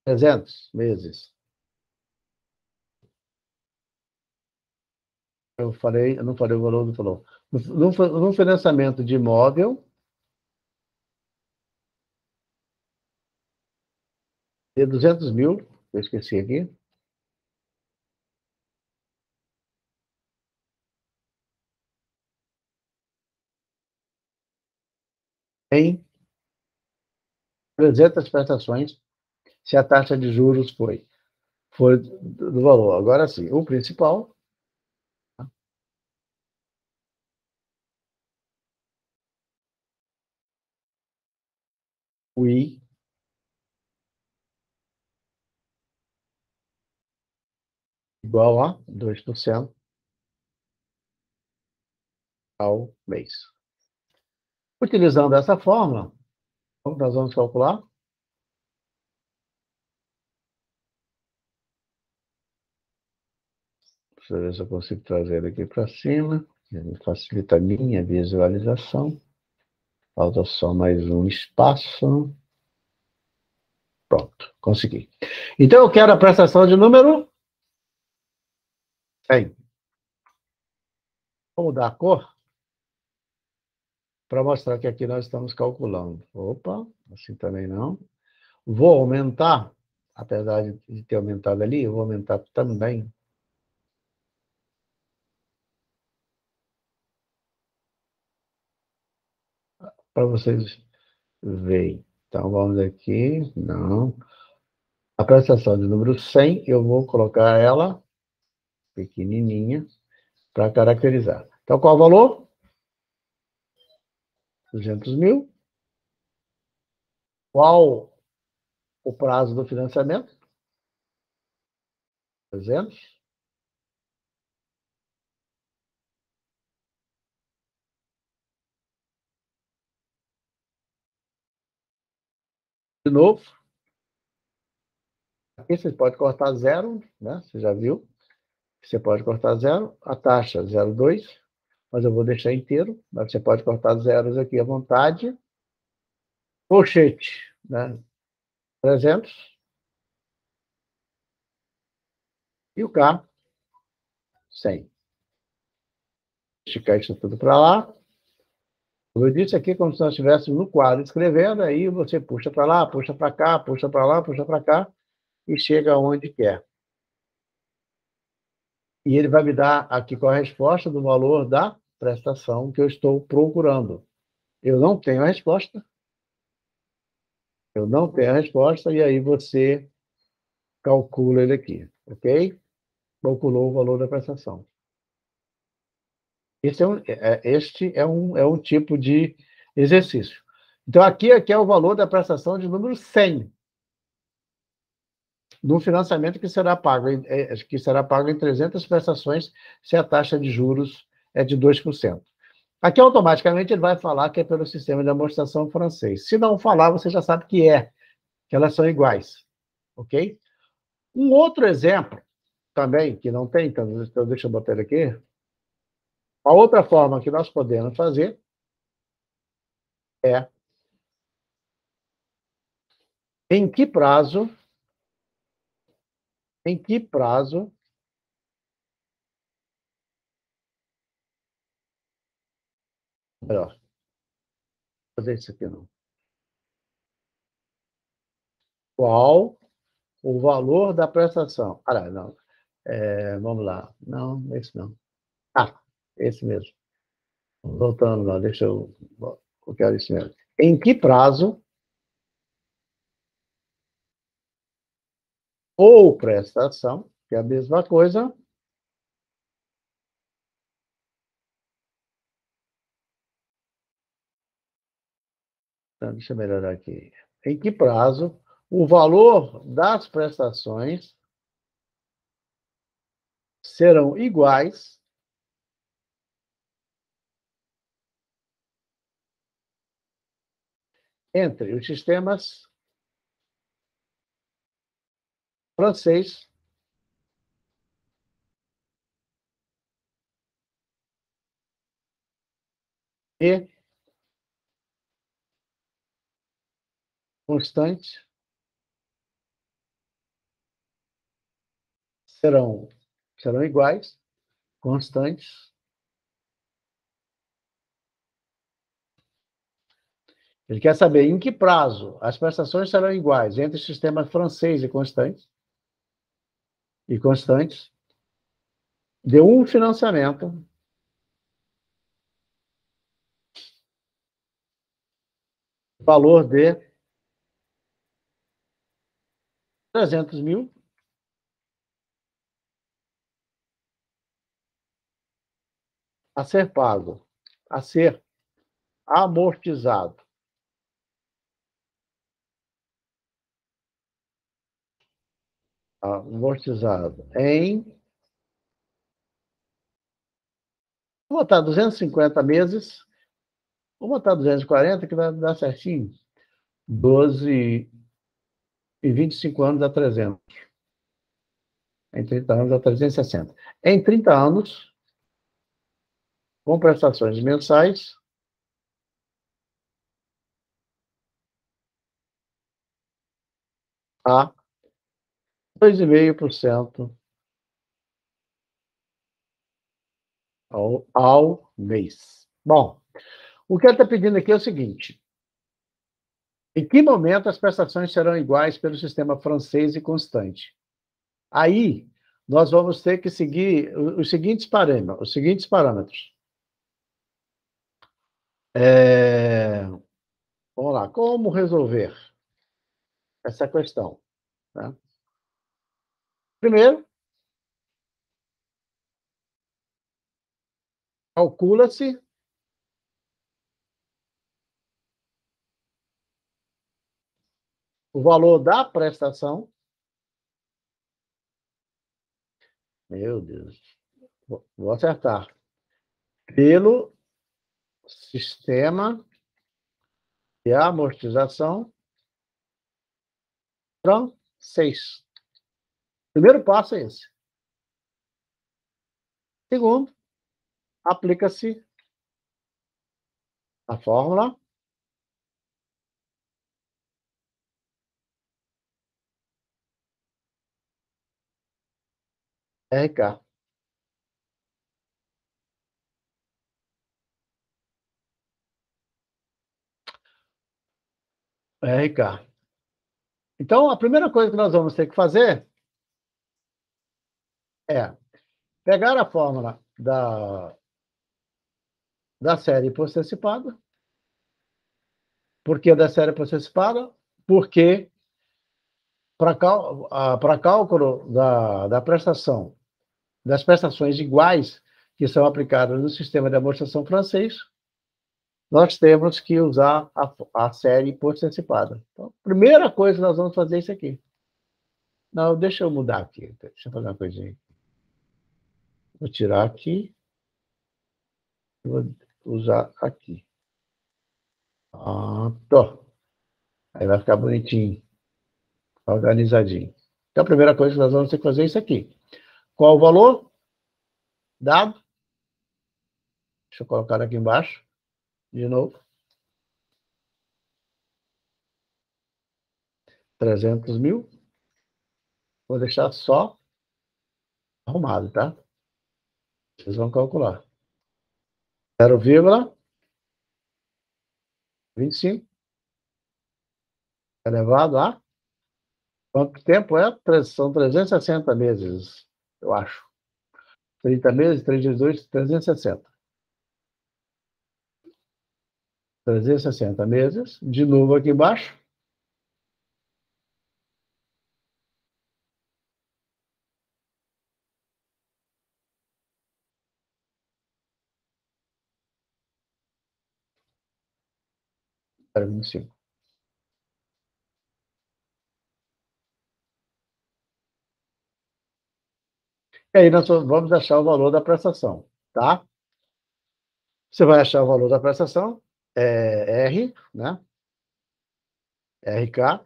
300 meses. Eu não falei o valor, não falou. No financiamento de imóvel, de 200 mil, eu esqueci aqui, em 300 prestações, se a taxa de juros foi do valor. Agora sim, o principal, o I, igual a 2% ao mês. Utilizando essa fórmula, nós vamos calcular. Deixa eu ver se eu consigo trazer ele aqui para cima. Facilita a minha visualização. Falta só mais um espaço. Pronto, consegui. Então, eu quero a prestação de número 100. Vou mudar a cor para mostrar que aqui nós estamos calculando. Opa, assim também não. Vou aumentar, apesar de ter aumentado ali, eu vou aumentar também. Para vocês verem. Então, vamos aqui. Não. A prestação de número 100, eu vou colocar ela pequenininha para caracterizar. Então, qual o valor? 200 mil. Qual o prazo do financiamento? 300. De novo, aqui você pode cortar zero, né? Você já viu? Você pode cortar zero, a taxa 0,2, mas eu vou deixar inteiro, mas você pode cortar zeros aqui à vontade. Colchete, né? 300. E o K, 100. Esticar isso tudo para lá. Como eu disse aqui, como se nós estivéssemos no quadro escrevendo, aí você puxa para lá, puxa para cá, puxa para lá, puxa para cá, e chega onde quer. E ele vai me dar aqui com a resposta do valor da prestação que eu estou procurando. Eu não tenho a resposta. Eu não tenho a resposta, e aí você calcula ele aqui, ok? Calculou o valor da prestação. Este é um tipo de exercício. Então, aqui é o valor da prestação de número 100, do financiamento que será pago em 300 prestações, se a taxa de juros é de 2%. Aqui, automaticamente, ele vai falar que é pelo sistema de amortização francês. Se não falar, você já sabe que elas são iguais, ok? Um outro exemplo, também, que não tem, então deixa eu botar ele aqui. A outra forma que nós podemos fazer é em que prazo, melhor, fazer isso aqui não. Qual o valor da prestação? Ah, não. Vamos lá. Não, esse não. Ah, esse mesmo. Voltando lá, deixa eu quero isso mesmo. Em que prazo ou prestação, que é a mesma coisa, então, deixa eu melhorar aqui. Em que prazo o valor das prestações serão iguais entre os sistemas francês e constante serão iguais, constantes. Ele quer saber em que prazo as prestações serão iguais entre o sistema francês e constantes de um financiamento valor de 300 mil a ser pago, a ser amortizado. Amortizado em, vou botar 250 meses, vou botar 240, que vai dar certinho. 12 e 25 anos a 300. Em 30 anos a 360. Em 30 anos, com prestações mensais, a 2,5% ao mês. Bom, o que ele está pedindo aqui é o seguinte: em que momento as prestações serão iguais pelo sistema francês e constante? Aí, nós vamos ter que seguir os seguintes parâmetros. Vamos lá, como resolver essa questão? Né? Primeiro, calcula-se o valor da prestação. Meu Deus, vou acertar. Pelo sistema de amortização francês. Primeiro passo é esse. Segundo, aplica-se a fórmula RK. RK. Então, a primeira coisa que nós vamos ter que fazer é pegar a fórmula da série hipossessipada. Por que da série hipossessipada? Porque para cálculo da prestação, das prestações iguais que são aplicadas no sistema de amortização francês, nós temos que usar a série hipossessipada. Então, a primeira coisa que nós vamos fazer é isso aqui. Não, deixa eu mudar aqui. Deixa eu fazer uma coisinha. Vou tirar aqui. Vou usar aqui. Pronto. Aí vai ficar bonitinho, organizadinho. Então, a primeira coisa que nós vamos ter que fazer é isso aqui. Qual o valor? Dado. Deixa eu colocar aqui embaixo, de novo. 300 mil. Vou deixar só arrumado, tá? Vocês vão calcular. 0,25 elevado a... Quanto tempo é? São 360 meses, eu acho. 30 meses, 3 vezes 2, 360. 360 meses. De novo aqui embaixo. Era 25. E aí nós vamos achar o valor da prestação, tá? Você vai achar o valor da prestação, R, né? RK,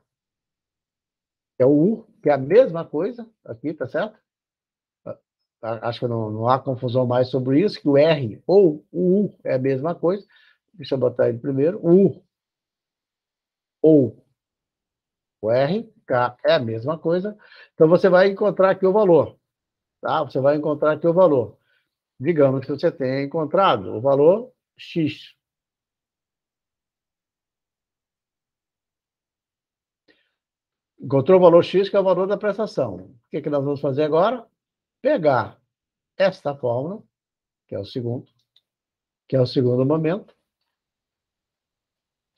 que é o U, que é a mesma coisa aqui, tá certo? Acho que não há confusão mais sobre isso, que o R ou o U é a mesma coisa. Deixa eu botar ele primeiro. O U ou o R, K é a mesma coisa. Então, você vai encontrar aqui o valor. Tá? Você vai encontrar aqui o valor. Digamos que você tenha encontrado o valor X. Encontrou o valor X, que é o valor da prestação. O que nós vamos fazer agora? Pegar esta fórmula, que é o segundo, que é o segundo momento,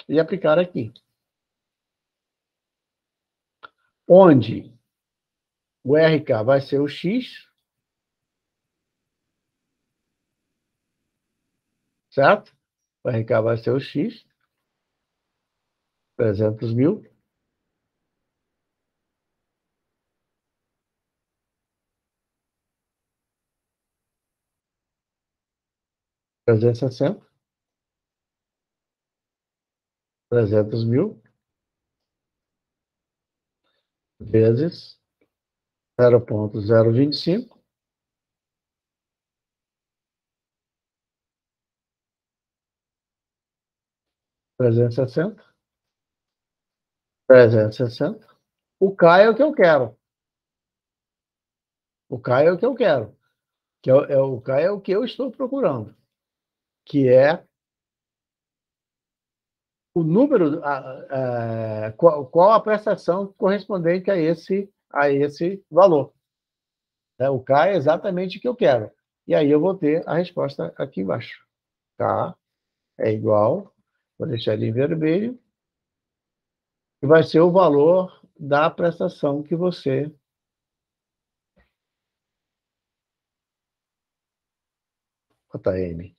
e aplicar aqui. Onde o RK vai ser o X, certo? O RK vai ser o X, 300 mil, 360, 300 mil, vezes 0,025, 360, 360. O K é o que eu quero. O K é o que eu quero. O K é o que eu estou procurando, que é o número, qual a prestação correspondente a esse valor. Né? O K é exatamente o que eu quero. E aí eu vou ter a resposta aqui embaixo. K é igual, vou deixar ele em vermelho, que vai ser o valor da prestação que você... Bota M.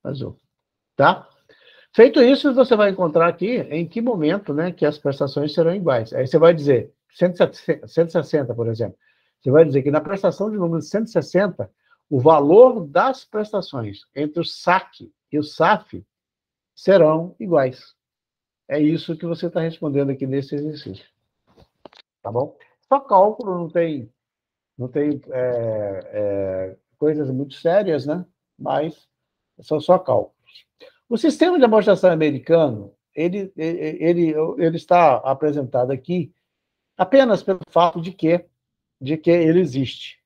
Azul. Tá? Feito isso, você vai encontrar aqui em que momento, né, que as prestações serão iguais. Aí você vai dizer, 160, por exemplo. Você vai dizer que na prestação de número 160, o valor das prestações entre o SAC e o SAF serão iguais. É isso que você está respondendo aqui nesse exercício. Tá bom? Só cálculo, não tem coisas muito sérias, né? Mas são só cálculos. O sistema de amortização americano, ele está apresentado aqui apenas pelo fato de que ele existe.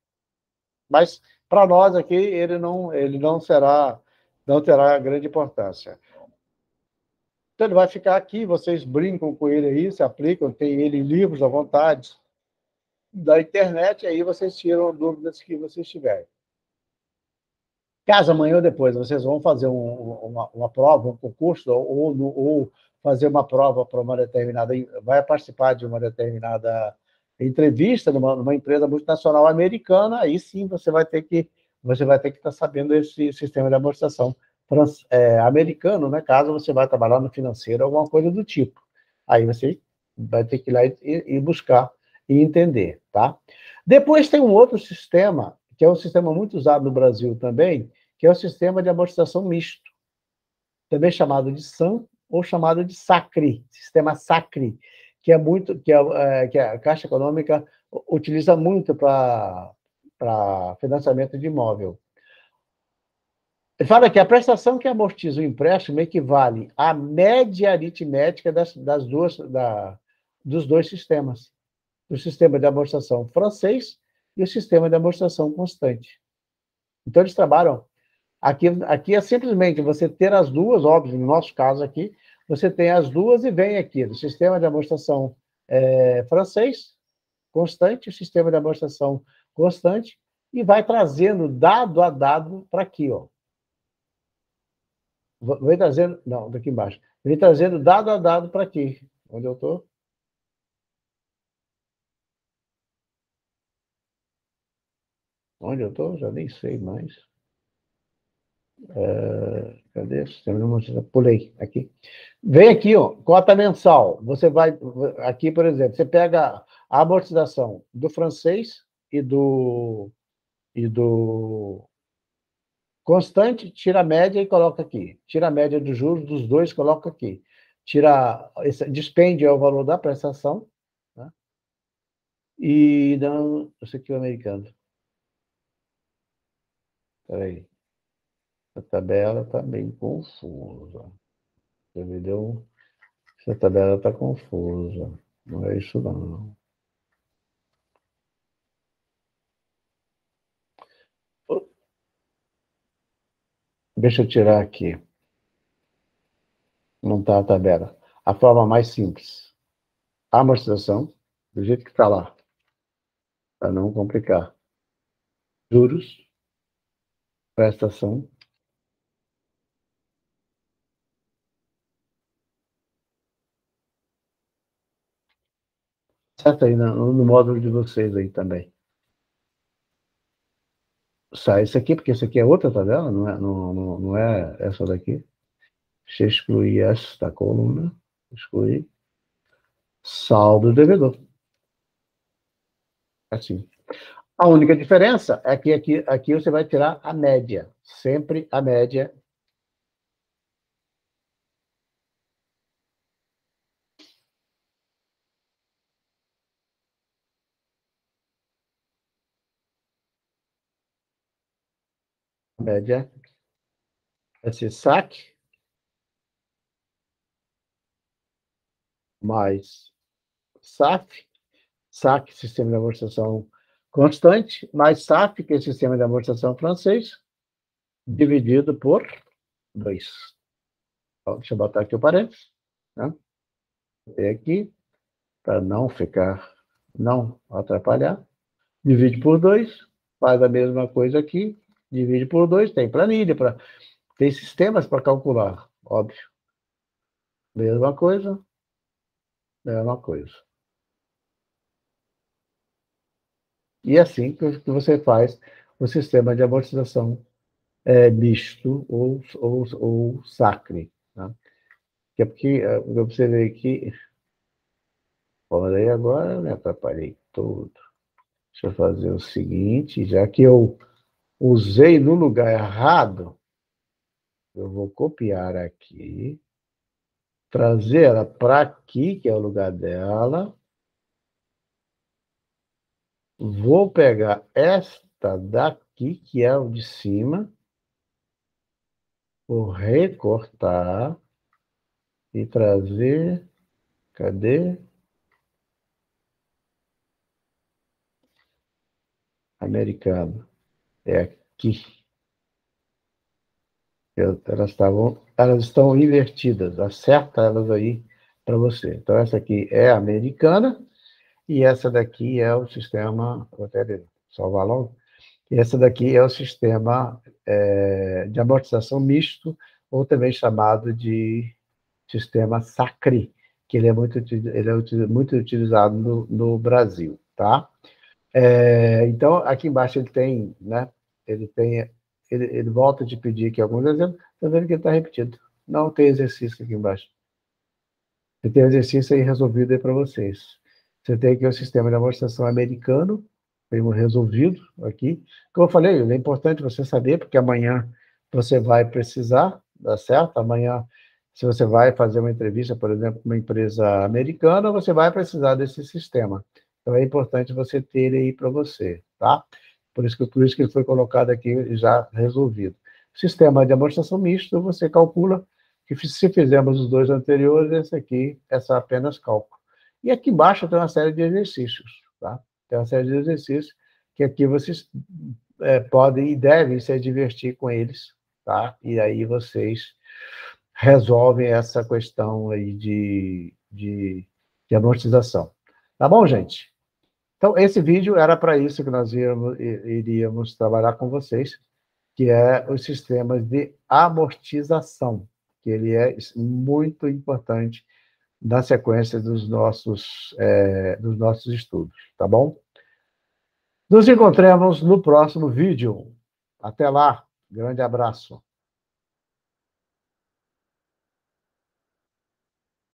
Mas, para nós aqui, não terá grande importância. Então, ele vai ficar aqui, vocês brincam com ele aí, se aplicam, tem ele em livros à vontade da internet, aí vocês tiram dúvidas que vocês tiverem. Caso amanhã ou depois vocês vão fazer uma prova, um concurso, ou fazer uma prova para uma determinada... Vai participar de uma determinada entrevista numa empresa multinacional americana, aí sim você vai ter que estar sabendo esse sistema de amortização americano, né? Caso você vá trabalhar no financeiro, alguma coisa do tipo. Aí você vai ter que ir lá e buscar e entender, tá? Depois tem um outro sistema, que é um sistema muito usado no Brasil também, que é o sistema de amortização misto, também chamado de SAM ou chamado de SACRI, sistema SACRI, que a Caixa Econômica utiliza muito para financiamento de imóvel. Ele fala que a prestação que amortiza o empréstimo equivale à média aritmética dos dois sistemas, o sistema de amortização francês e o sistema de amortização constante. Então, eles trabalham... Aqui é simplesmente você ter as duas, óbvio, no nosso caso aqui, você tem as duas e vem aqui do sistema de amortização francês, constante, o sistema de amortização constante, e vai trazendo dado a dado para aqui, ó. Vem trazendo... Não, daqui embaixo. Vem trazendo dado a dado para aqui. Onde eu estou? Onde eu estou? Já nem sei mais. Cadê? Pulei aqui. Vem aqui, ó, cota mensal. Você vai aqui, por exemplo, você pega a amortização do francês e do Constante, tira a média e coloca aqui. Tira a média dos juros dos dois, coloca aqui. Tira, esse dispêndio é o valor da prestação, né? E não, isso aqui é o americano. Espera aí. A tabela está bem confusa. Você me deu... Essa tabela está confusa. Não é isso, não. Deixa eu tirar aqui. Não está a tabela. A forma mais simples. A amortização, do jeito que está lá, para não complicar. Juros, prestação. Certo aí no módulo de vocês aí também. Sai isso aqui, porque isso aqui é outra tabela, não é essa daqui. Deixa eu excluir esta coluna. Excluir. Saldo devedor. Assim. A única diferença é que aqui você vai tirar a média. Sempre a média. A média vai ser saque mais SAF. SAC, sistema de amortização constante, mais SAF, que é o sistema de amortização francês, dividido por 2. Então, deixa eu botar aqui o parênteses, né? Aqui, para não atrapalhar. Divide por 2, faz a mesma coisa aqui, divide por 2, tem planilha, tem sistemas para calcular, óbvio. Mesma coisa, mesma coisa. E assim que você faz o sistema de amortização misto ou sacre. Né? Que é porque eu observei aqui, aí agora eu me atrapalhei tudo. Deixa eu fazer o seguinte, já que eu usei no lugar errado, eu vou copiar aqui, trazer ela para aqui, que é o lugar dela. Vou pegar esta daqui, que é o de cima, vou recortar e trazer. Cadê? Americano. É aqui. Elas estão invertidas. Acerta elas aí para você. Então, essa aqui é a americana e essa daqui é o sistema, vou até salvar logo, e essa daqui é o sistema de amortização misto, ou também chamado de sistema SACRI, que ele é muito utilizado no Brasil, tá? Então, aqui embaixo ele tem, né? Ele volta a te pedir aqui alguns exemplos, está vendo que ele está repetido. Não tem exercício aqui embaixo. Você tem exercício aí resolvido aí para vocês. Você tem aqui o sistema de amortização americano, resolvido aqui. Como eu falei, é importante você saber, porque amanhã você vai precisar, tá certo? Amanhã, se você vai fazer uma entrevista, por exemplo, com uma empresa americana, você vai precisar desse sistema. Então, é importante você ter ele aí para você, tá? Por isso que ele foi colocado aqui já resolvido. Sistema de amortização misto, você calcula que se fizermos os dois anteriores, esse aqui é só apenas cálculo. E aqui embaixo tem uma série de exercícios, tá? Tem uma série de exercícios que aqui vocês podem e devem se divertir com eles, tá? E aí vocês resolvem essa questão aí de amortização. Tá bom, gente? Então, esse vídeo era para isso que nós iríamos trabalhar com vocês, que é os sistemas de amortização, que ele é muito importante na sequência dos nossos estudos, tá bom? Nos encontramos no próximo vídeo. Até lá, grande abraço.